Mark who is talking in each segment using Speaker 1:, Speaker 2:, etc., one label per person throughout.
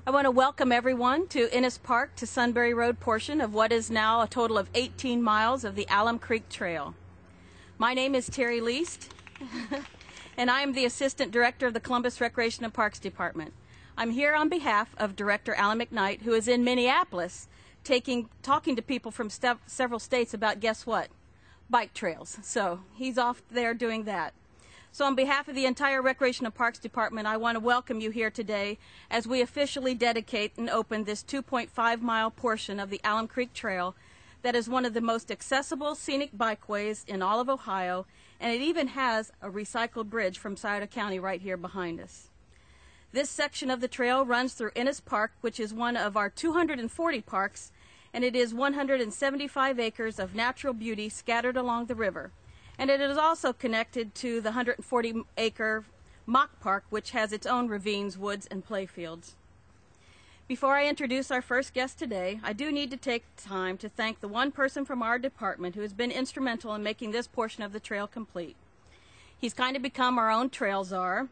Speaker 1: I want to welcome everyone to Ennis Park to Sunbury Road portion of what is now a total of 18 miles of the Alum Creek Trail. My name is Terry Least, and I am the Assistant Director of the Columbus Recreation and Parks Department. I'm here on behalf of Director Alan McKnight, who is in Minneapolis talking to people from several states about, guess what? Bike trails. So he's off there doing that. So on behalf of the entire Recreation and Parks Department, I want to welcome you here today as we officially dedicate and open this 2.5-mile portion of the Alum Creek Trail that is one of the most accessible scenic bikeways in all of Ohio, and it even has a recycled bridge from Scioto County right here behind us. This section of the trail runs through Ennis Park, which is one of our 240 parks, and it is 175 acres of natural beauty scattered along the river. And it is also connected to the 140-acre Mock Park, which has its own ravines, woods, and playfields. Before I introduce our first guest today, I do need to take time to thank the one person from our department who has been instrumental in making this portion of the trail complete. He's kind of become our own trail czar,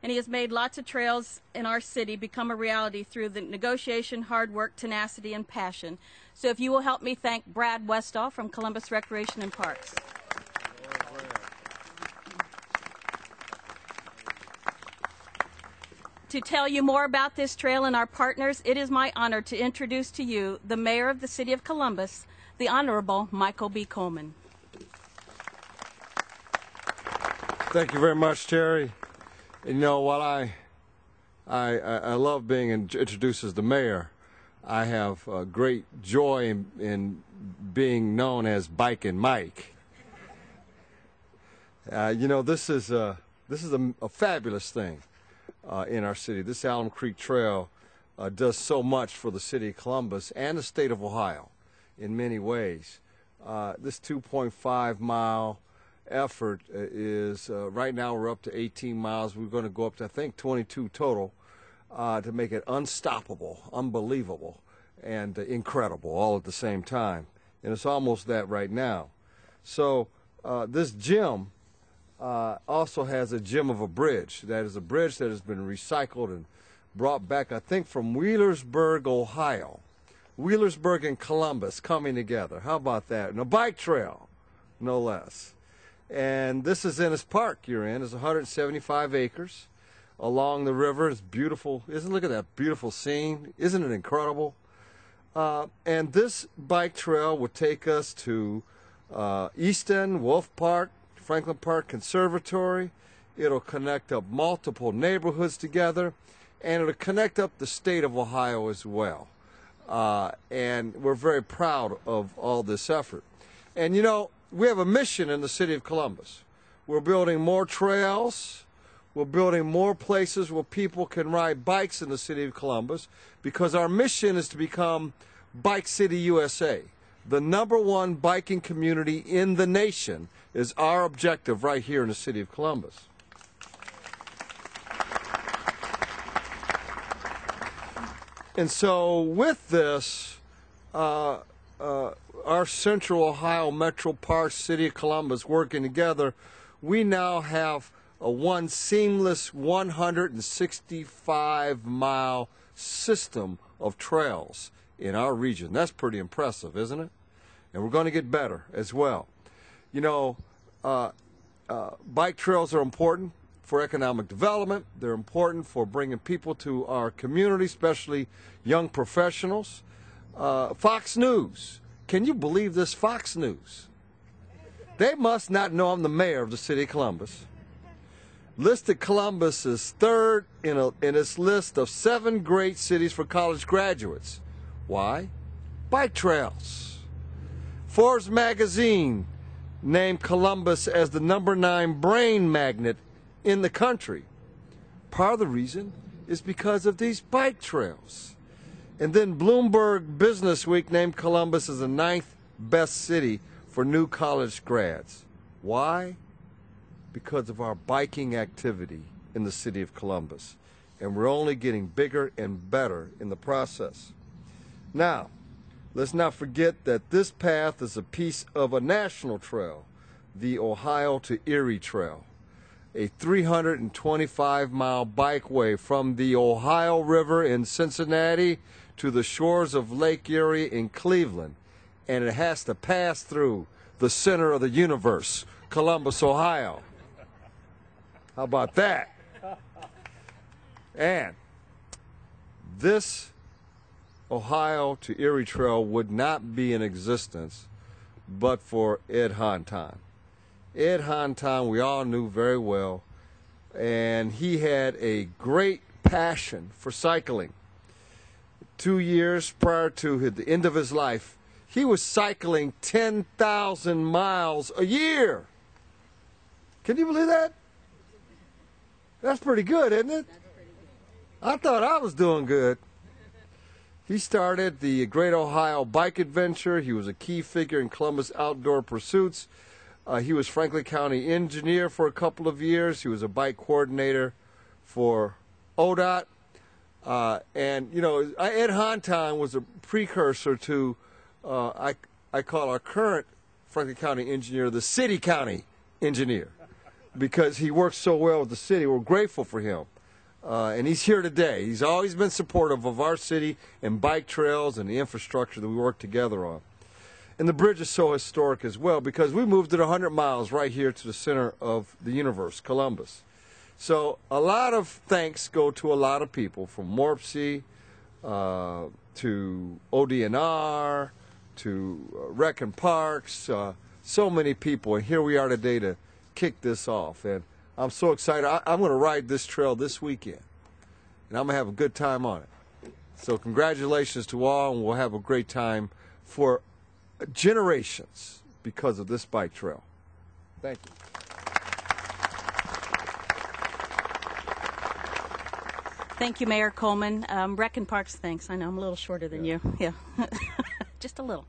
Speaker 1: and he has made lots of trails in our city become a reality through the negotiation, hard work, tenacity, and passion. So if you will help me thank Brad Westall from Columbus Recreation and Parks. To tell you more about this trail and our partners, it is my honor to introduce to you the Mayor of the City of Columbus, the Honorable Michael B. Coleman.
Speaker 2: Thank you very much, Terry. And you know, while I love being introduced as the mayor, I have great joy in being known as Bikin' Mike. You know, this is a fabulous thing in our city. This Alum Creek Trail does so much for the city of Columbus and the state of Ohio in many ways. This 2.5-mile effort is, right now we're up to 18 miles. We're going to go up to, I think, 22 total to make it unstoppable, unbelievable, and incredible all at the same time. And it's almost that right now. So this gym also has a gem of a bridge. That is a bridge that has been recycled and brought back, I think, from Wheelersburg, Ohio. Wheelersburg and Columbus coming together. How about that? And a bike trail, no less. And this is Ennis Park you're in. It's 175 acres along the river. It's beautiful. Look at that beautiful scene. Isn't it incredible? And this bike trail would take us to Easton, Wolf Park, Franklin Park Conservatory. It'll connect up multiple neighborhoods together, and it'll connect up the state of Ohio as well. And we're very proud of all this effort. And you know, we have a mission in the city of Columbus. We're building more trails. We're building more places where people can ride bikes in the city of Columbus, because our mission is to become Bike City USA. The #1 biking community in the nation is our objective right here in the city of Columbus. And so with this, our Central Ohio Metro Parks, City of Columbus working together, we now have one seamless 165-mile system of trails in our region. That's pretty impressive, isn't it? And we're going to get better as well. You know, bike trails are important for economic development. They're important for bringing people to our community, especially young professionals. Fox News. Can you believe this? Fox News. They must not know I'm the mayor of the city of Columbus. Listed Columbus as third in its list of 7 great cities for college graduates. Why? Bike trails. Forbes magazine named Columbus as the #9 brain magnet in the country. Part of the reason is because of these bike trails. And then Bloomberg Business Week named Columbus as the 9th best city for new college grads. Why? Because of our biking activity in the city of Columbus. And we're only getting bigger and better in the process. Now, let's not forget that this path is a piece of a national trail, the Ohio to Erie Trail. a 325-mile bikeway from the Ohio River in Cincinnati to the shores of Lake Erie in Cleveland. And it has to pass through the center of the universe, Columbus, Ohio. How about that? And this Ohio to Erie Trail would not be in existence but for Ed Hontan. Ed Hontan, we all knew very well, and he had a great passion for cycling. 2 years prior to the end of his life, he was cycling 10,000 miles a year. Can you believe that? That's pretty good, isn't it? I thought I was doing good. He started the Great Ohio Bike Adventure. He was a key figure in Columbus outdoor pursuits. He was Franklin County engineer for a couple of years. He was a bike coordinator for ODOT. And, you know, Ed Hontan was a precursor to, I call our current Franklin County engineer the city county engineer, because he works so well with the city. We're grateful for him. And he's here today. He's always been supportive of our city and bike trails and the infrastructure that we work together on. And the bridge is so historic as well because we moved it 100 miles right here to the center of the universe, Columbus. So a lot of thanks go to a lot of people, from Morpsey to ODNR to Rec and Parks, so many people. And here we are today to kick this off. And I'm so excited. I'm going to ride this trail this weekend, and I'm going to have a good time on it. So congratulations to all, and we'll have a great time for generations because of this bike trail. Thank you.
Speaker 1: Thank you, Mayor Coleman. Rec and Parks, thanks. I know I'm a little shorter than you. Yeah, just a little.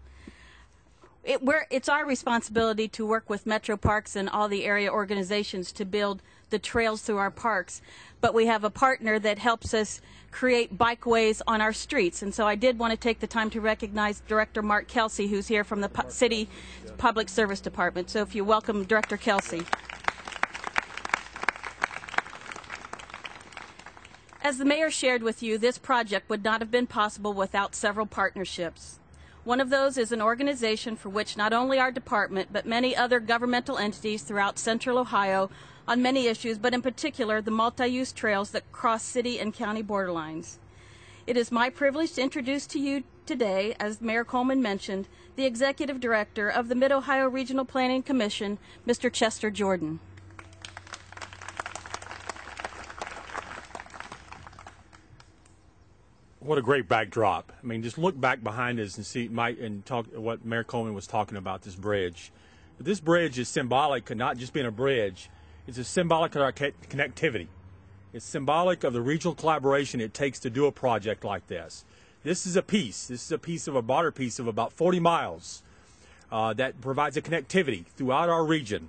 Speaker 1: It's our responsibility to work with Metro Parks and all the area organizations to build the trails through our parks. But we have a partner that helps us create bikeways on our streets. And so I did want to take the time to recognize Director Mark Kelsey, who's here from the City Public Service Department. So if you welcome Director Kelsey. As the mayor shared with you, this project would not have been possible without several partnerships. One of those is an organization for which not only our department, but many other governmental entities throughout central Ohio on many issues, but in particular the multi-use trails that cross city and county borderlines. It is my privilege to introduce to you today, as Mayor Coleman mentioned, the Executive Director of the Mid-Ohio Regional Planning Commission, Mr. Chester Jordan.
Speaker 3: What a great backdrop. I mean, just look back behind us and see talk what Mayor Coleman was talking about, this bridge. This bridge is symbolic of not just being a bridge, it's a symbolic of our connectivity. It's symbolic of the regional collaboration it takes to do a project like this. This is a piece of a broader piece of about 40 miles that provides a connectivity throughout our region.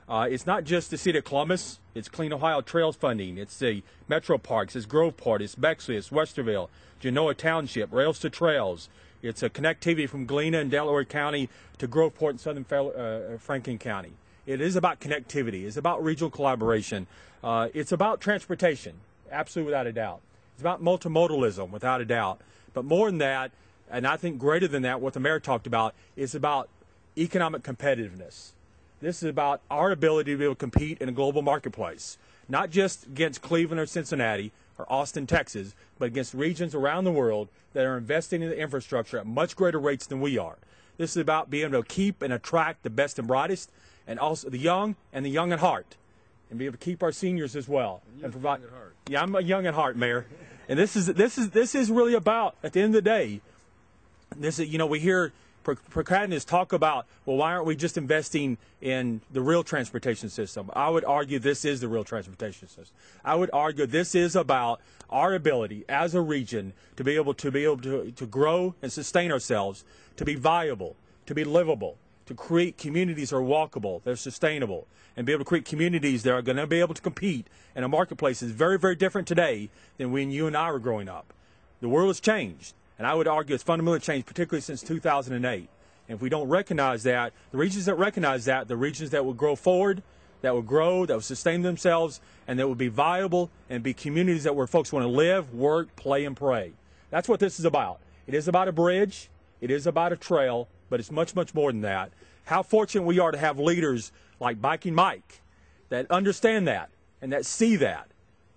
Speaker 3: It's not just the city of Columbus, it's Clean Ohio Trails funding, it's the Metro Parks, it's Groveport, it's Bexley, it's Westerville, Genoa Township, Rails to Trails. It's a connectivity from Galena and Delaware County to Groveport in southern Franklin County. It is about connectivity. It's about regional collaboration. It's about transportation, absolutely without a doubt. It's about multimodalism, without a doubt. But more than that, and I think greater than that, what the mayor talked about, is about economic competitiveness. This is about our ability to be able to compete in a global marketplace, not just against Cleveland or Cincinnati or Austin, Texas, but against regions around the world that are investing in the infrastructure at much greater rates than we are. This is about being able to keep and attract the best and brightest, and also the young at heart, and be able to keep our seniors as well. And provide. Yeah, I'm a young at heart, Mayor. And this is really about, at the end of the day, this is, you know, we hear Procrastinators talk about, well, why aren't we just investing in the real transportation system? I would argue this is the real transportation system. I would argue this is about our ability as a region to be able to grow and sustain ourselves, to be viable, to be livable, to create communities that are walkable, that are sustainable, and be able to create communities that are going to be able to compete in a marketplace that's very, very different today than when you and I were growing up. The world has changed. And I would argue it's fundamentally changed, particularly since 2008. And if we don't recognize that, the regions that recognize that, the regions that will grow forward, that will grow, that will sustain themselves, and that will be viable and be communities that where folks want to live, work, play, and pray. That's what this is about. It is about a bridge. It is about a trail, but it's much, much more than that. How fortunate we are to have leaders like Biking Mike that understand that and that see that.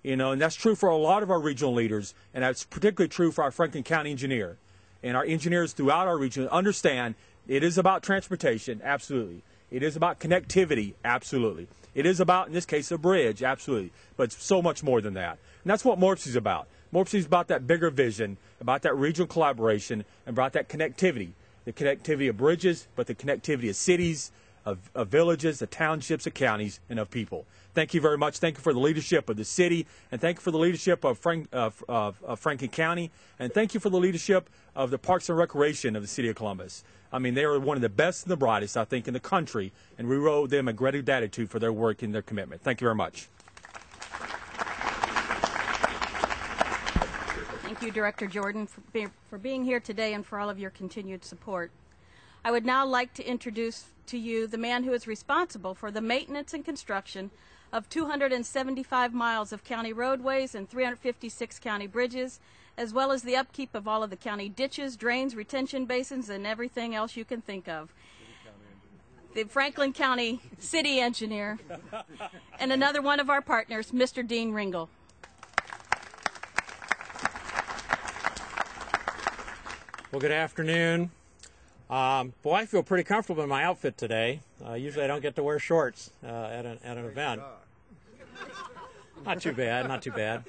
Speaker 3: You know, and that's true for a lot of our regional leaders, and that's particularly true for our Franklin County engineer. And our engineers throughout our region understand it is about transportation, absolutely. It is about connectivity, absolutely. It is about, in this case, a bridge, absolutely. But it's so much more than that. And that's what MORPC is about. MORPC is about that bigger vision, about that regional collaboration, and about that connectivity. The connectivity of bridges, but the connectivity of cities, of villages, of townships, of counties, and of people. Thank you very much. Thank you for the leadership of the city, and thank you for the leadership of Franklin County, and thank you for the leadership of the Parks and Recreation of the City of Columbus. I mean, they are one of the best and the brightest, I think, in the country, and we owe them a great gratitude for their work and their commitment. Thank you very much.
Speaker 1: Thank you, Director Jordan, for being here today and for all of your continued support. I would now like to introduce to you the man who is responsible for the maintenance and construction of 275 miles of county roadways and 356 county bridges, as well as the upkeep of all of the county ditches, drains, retention basins, and everything else you can think of. The Franklin County City Engineer, and another one of our partners, Mr. Dean Ringel.
Speaker 4: Well, good afternoon. Boy, I feel pretty comfortable in my outfit today. Usually I don't get to wear shorts at an event. Not too bad, not too bad.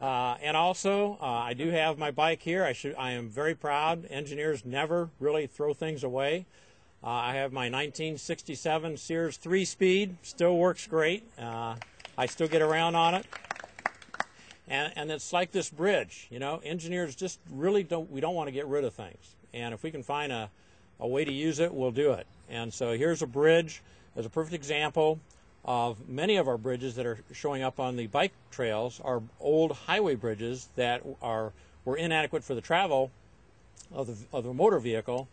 Speaker 4: And also, I do have my bike here. I am very proud. Engineers never really throw things away. I have my 1967 Sears 3-speed. Still works great. I still get around on it. And it's like this bridge, you know. Engineers just really don't want to get rid of things. And if we can find a way to use it, we'll do it. And so here's a bridge as a perfect example of many of our bridges that are showing up on the bike trails are old highway bridges that were inadequate for the travel of the motor vehicle,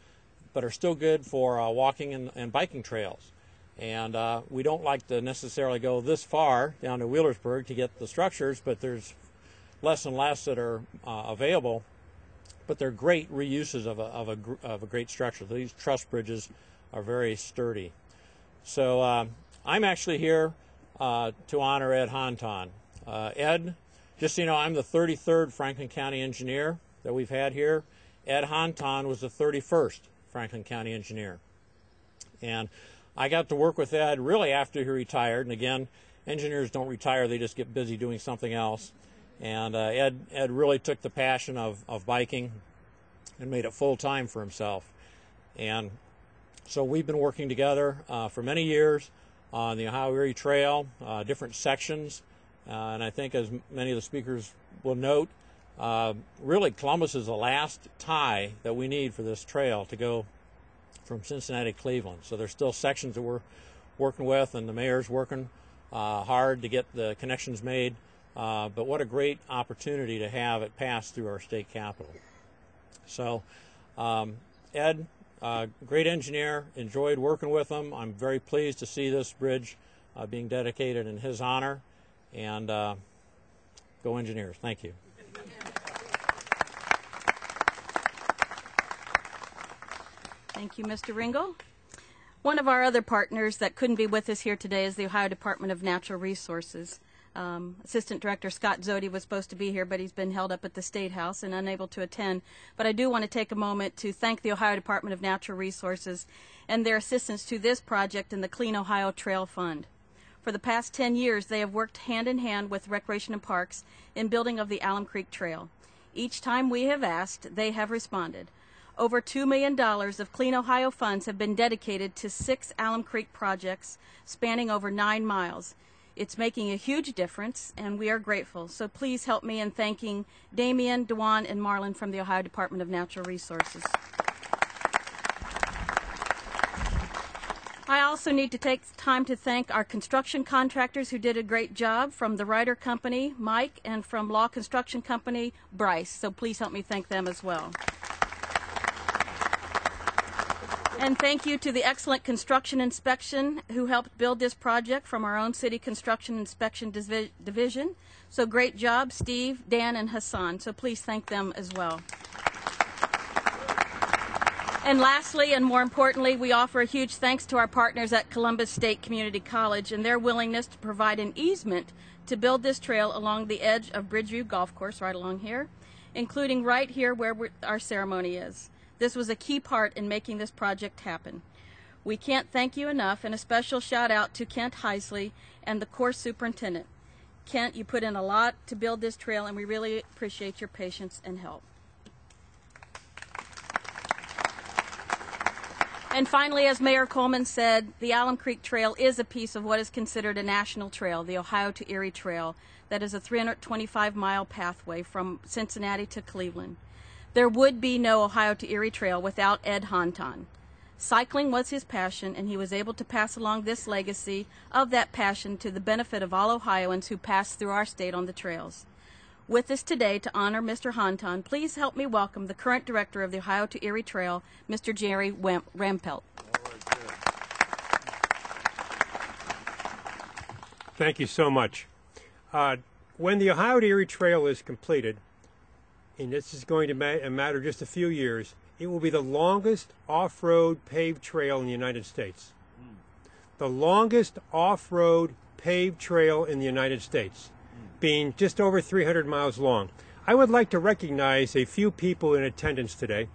Speaker 4: but are still good for walking and biking trails. And we don't like to necessarily go this far down to Wheelersburg to get the structures, but there's less and less that are available. But they're great reuses of a great structure. These truss bridges are very sturdy. So I'm actually here to honor Ed Honton. Ed, just so you know, I'm the 33rd Franklin County engineer that we've had here. Ed Honton was the 31st Franklin County engineer. And I got to work with Ed really after he retired. And again, engineers don't retire, they just get busy doing something else. And Ed really took the passion of biking and made it full-time for himself. And so we've been working together for many years on the Erie Trail, different sections. And I think, as many of the speakers will note, really Columbus is the last tie that we need for this trail to go from Cincinnati to Cleveland. So there's still sections that we're working with, and the mayor's working hard to get the connections made. But what a great opportunity to have it pass through our state capital. So Ed, great engineer, enjoyed working with him. I'm very pleased to see this bridge being dedicated in his honor. And go engineers. Thank you.
Speaker 1: Thank you, Mr. Ringel. One of our other partners that couldn't be with us here today is the Ohio Department of Natural Resources. Assistant Director Scott Zodi was supposed to be here, but he's been held up at the State House and unable to attend. But I do want to take a moment to thank the Ohio Department of Natural Resources and their assistance to this project and the Clean Ohio Trail Fund. For the past 10 years, they have worked hand in hand with Recreation and Parks in building of the Alum Creek Trail. Each time we have asked, they have responded. Over $2 million of Clean Ohio funds have been dedicated to 6 Alum Creek projects spanning over 9 miles. It's making a huge difference, and we are grateful. So please help me in thanking Damien, Dewan, and Marlon from the Ohio Department of Natural Resources. I also need to take time to thank our construction contractors who did a great job, from the Ryder Company, Mike, and from Law Construction Company, Bryce. So please help me thank them as well. And thank you to the excellent construction inspection who helped build this project from our own city construction inspection division. So great job, Steve, Dan, and Hassan. So please thank them as well. And lastly, and more importantly, we offer a huge thanks to our partners at Columbus State Community College and their willingness to provide an easement to build this trail along the edge of Bridgeview Golf Course, right along here, including right here where our ceremony is. This was a key part in making this project happen. We can't thank you enough, and a special shout out to Kent Heisley and the course superintendent. Kent, you put in a lot to build this trail, and we really appreciate your patience and help. And finally, as Mayor Coleman said, the Alum Creek Trail is a piece of what is considered a national trail, the Ohio to Erie Trail, that is a 325-mile pathway from Cincinnati to Cleveland. There would be no Ohio to Erie Trail without Ed Honton. Cycling was his passion, and he was able to pass along this legacy of that passion to the benefit of all Ohioans who pass through our state on the trails. With us today to honor Mr. Honton, please help me welcome the current director of the Ohio to Erie Trail, Mr. Jerry Rampelt.
Speaker 5: Thank you so much. When the Ohio to Erie Trail is completed, and this is going to matter just a few years, it will be the longest off-road paved trail in the United States. The longest off-road paved trail in the United States, being just over 300 miles long. I would like to recognize a few people in attendance today.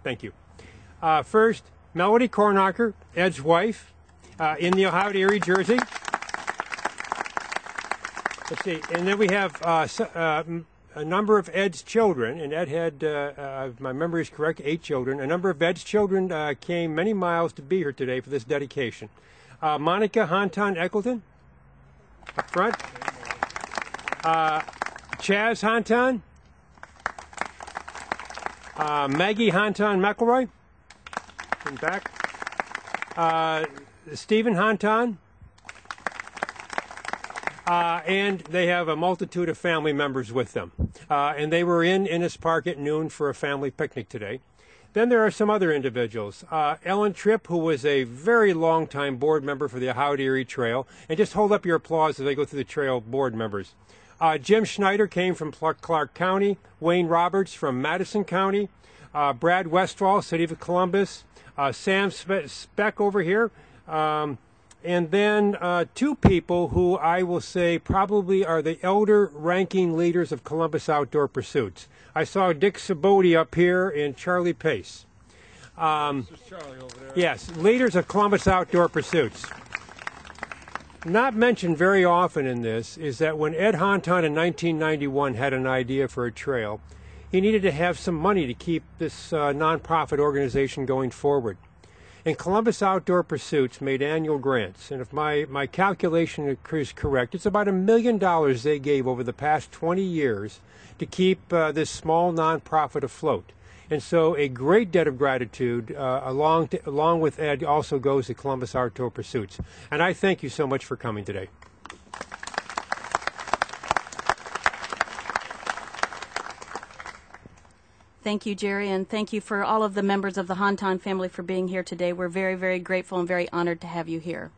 Speaker 5: Thank you. First, Melody Cornacher, Ed's wife, in the Ohio to Erie jersey. Let's see, and then we have a number of Ed's children, and Ed had, if my memory is correct, 8 children. A number of Ed's children came many miles to be here today for this dedication. Monica Honton Eccleton, up front. Chaz Honton. Maggie Honton McElroy, in back. Stephen Honton. And they have a multitude of family members with them. And they were in Innis Park at noon for a family picnic today. Then there are some other individuals. Ellen Tripp, who was a very long-time board member for the Ohio to Erie Trail. And just hold up your applause as I go through the trail board members. Jim Schneider came from Clark County. Wayne Roberts from Madison County. Brad Westfall, City of Columbus. Sam Speck over here. And then 2 people who I will say probably are the elder ranking leaders of Columbus Outdoor Pursuits. I saw Dick Sabodi up here and Charlie Pace.
Speaker 2: Charlie over there.
Speaker 5: Yes, leaders of Columbus Outdoor Pursuits. Not mentioned very often in this is that when Ed Honton in 1991 had an idea for a trail, he needed to have some money to keep this nonprofit organization going forward. And Columbus Outdoor Pursuits made annual grants, and if my calculation is correct, it's about $1 million they gave over the past 20 years to keep this small nonprofit afloat. And so a great debt of gratitude along with Ed also goes to Columbus Outdoor Pursuits. And I thank you so much for coming today.
Speaker 1: Thank you, Jerry, and thank you for all of the members of the Honton family for being here today. We're very, very grateful and very honored to have you here.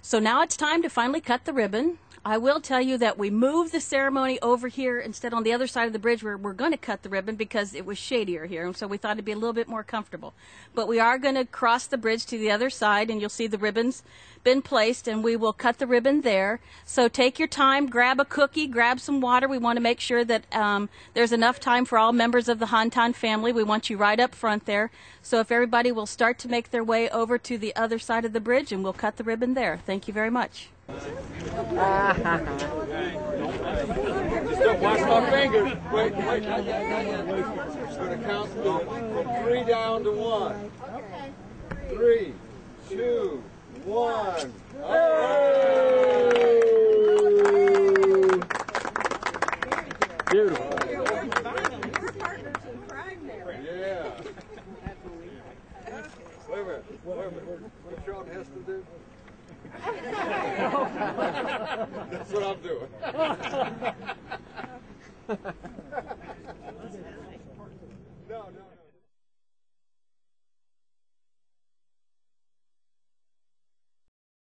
Speaker 1: So now it's time to finally cut the ribbon. I will tell you that we moved the ceremony over here instead on the other side of the bridge where we're going to cut the ribbon because it was shadier here, and so we thought it'd be a little bit more comfortable. But we are going to cross the bridge to the other side, and you'll see the ribbon's been placed, and we will cut the ribbon there. So take your time, grab a cookie, grab some water. We want to make sure that there's enough time for all members of the Honton family. We want you right up front there. So if everybody will start to make their way over to the other side of the bridge, and we'll cut the ribbon there. Thank you very much.
Speaker 2: Just don't wash my fingers. Wait. I'm going to count from 3 down to 1. 3, 2, 1. Oh! Beautiful. Yeah. Wait a minute. What Sean has to do? That's what I'm doing. No.